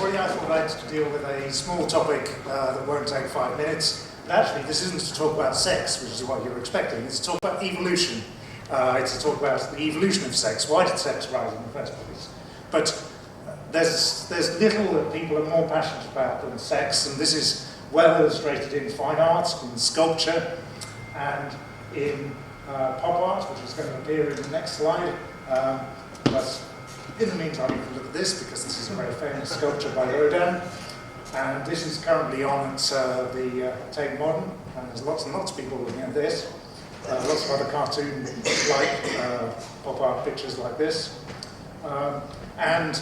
everybody. I thought I'd deal with a small topic that won't take 5 minutes. But actually, this isn't to talk about sex, which is what you were expecting. It's to talk about evolution. It's to talk about the evolution of sex. Why did sex rise in the first place? But there's little that people are more passionate about than sex, and this is well illustrated in fine arts, in sculpture, and in pop art, which is going to appear in the next slide. But in the meantime, you can look at this, because this is a very famous sculpture by Rodin. And this is currently on at the Tate Modern, and there's lots and lots of people looking at this. Lots of other cartoon-like pop art pictures like this. And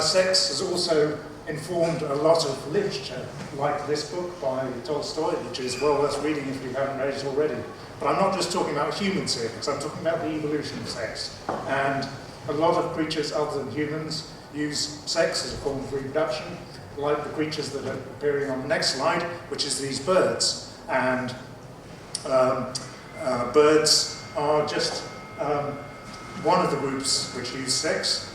sex has also informed a lot of literature, like this book by Tolstoy, which is well worth reading if you haven't read it already. But I'm not just talking about humans here, because I'm talking about the evolution of sex. And a lot of creatures other than humans use sex as a form of reproduction, like the creatures that are appearing on the next slide, which is these birds. And birds are just one of the groups which use sex.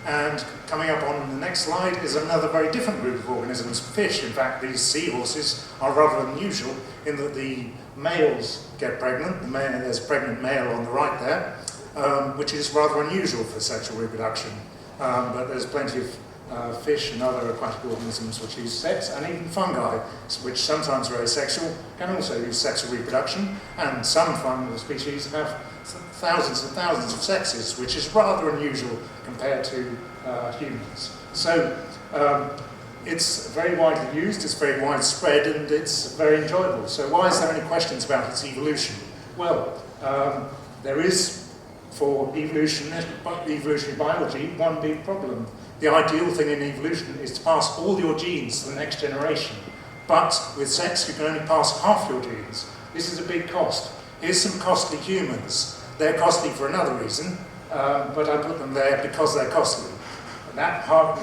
And coming up on the next slide is another very different group of organisms, fish. In fact, these seahorses are rather unusual in that the males get pregnant. There's a pregnant male on the right there, which is rather unusual for sexual reproduction. But there's plenty of fish and other aquatic organisms which use sex, and even fungi, which sometimes are very sexual, can also use sexual reproduction. And some fungal species have thousands and thousands of sexes, which is rather unusual compared to humans. So it's very widely used, it's very widespread, and it's very enjoyable. So why is there any questions about its evolution? Well, there is, for evolutionary biology, one big problem. The ideal thing in evolution is to pass all your genes to the next generation. But with sex, you can only pass half your genes. This is a big cost. Here's some costly humans. They're costly for another reason, but I put them there because they're costly.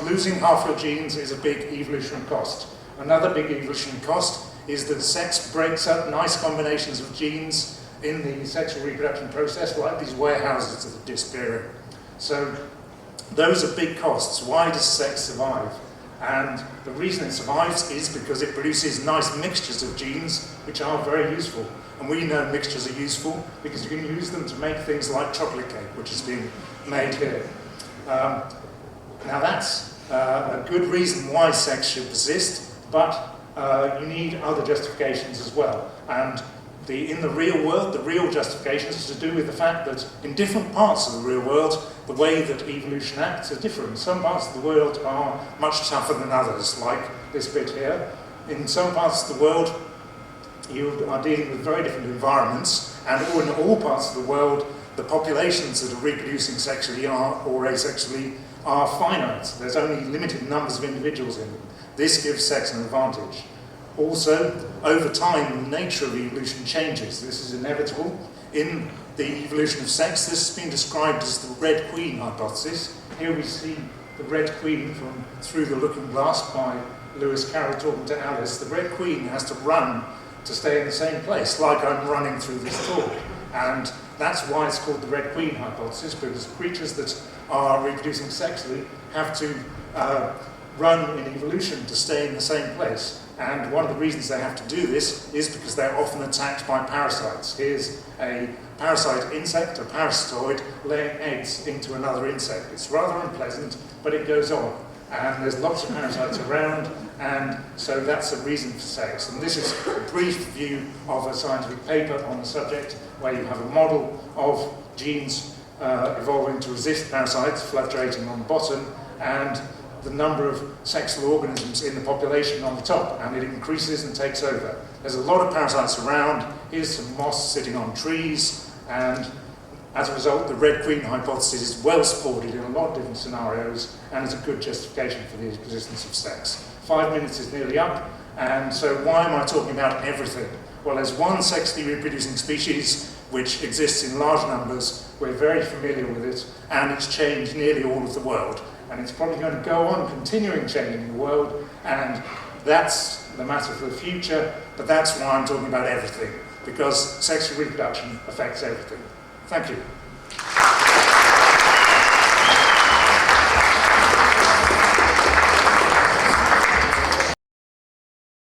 Losing half your genes is a big evolutionary cost. Another big evolutionary cost is that sex breaks up nice combinations of genes in the sexual reproduction process, like these warehouses that are disappearing. So those are big costs. Why does sex survive? And the reason it survives is because it produces nice mixtures of genes which are very useful. And we know mixtures are useful because you can use them to make things like chocolate cake, which is being made here. Now that's a good reason why sex should persist, but you need other justifications as well. And in the real world, the real justifications is to do with the fact that in different parts of the real world, the way that evolution acts are different. Some parts of the world are much tougher than others, like this bit here. In some parts of the world, you are dealing with very different environments, and in all parts of the world, the populations that are reproducing sexually or asexually are finite. There's only limited numbers of individuals in them. This gives sex an advantage. Also, over time, the nature of evolution changes. This is inevitable. In the evolution of sex, this has been described as the Red Queen hypothesis. Here we see the Red Queen from Through the Looking Glass by Lewis Carroll talking to Alice. The Red Queen has to run to stay in the same place, like I'm running through this talk. And that's why it's called the Red Queen hypothesis, because creatures that are reproducing sexually have to run in evolution to stay in the same place. And one of the reasons they have to do this is because they're often attacked by parasites. Here's a parasite insect, a parasitoid, laying eggs into another insect. It's rather unpleasant, but it goes on. And there's lots of parasites around, and so that's a reason for sex. And this is a brief view of a scientific paper on the subject, where you have a model of genes evolving to resist parasites, fluctuating on the bottom, and the number of sexual organisms in the population on the top, and it increases and takes over. There's a lot of parasites around. Here's some moss sitting on trees, and as a result, the Red Queen hypothesis is well supported in a lot of different scenarios, and is a good justification for the existence of sex. 5 minutes is nearly up, and so why am I talking about everything? Well, there's one sexually reproducing species which exists in large numbers. We're very familiar with it, and it's changed nearly all of the world. And it's probably going to go on continuing changing the world, and that's the matter for the future, but that's why I'm talking about everything, because sexual reproduction affects everything. Thank you.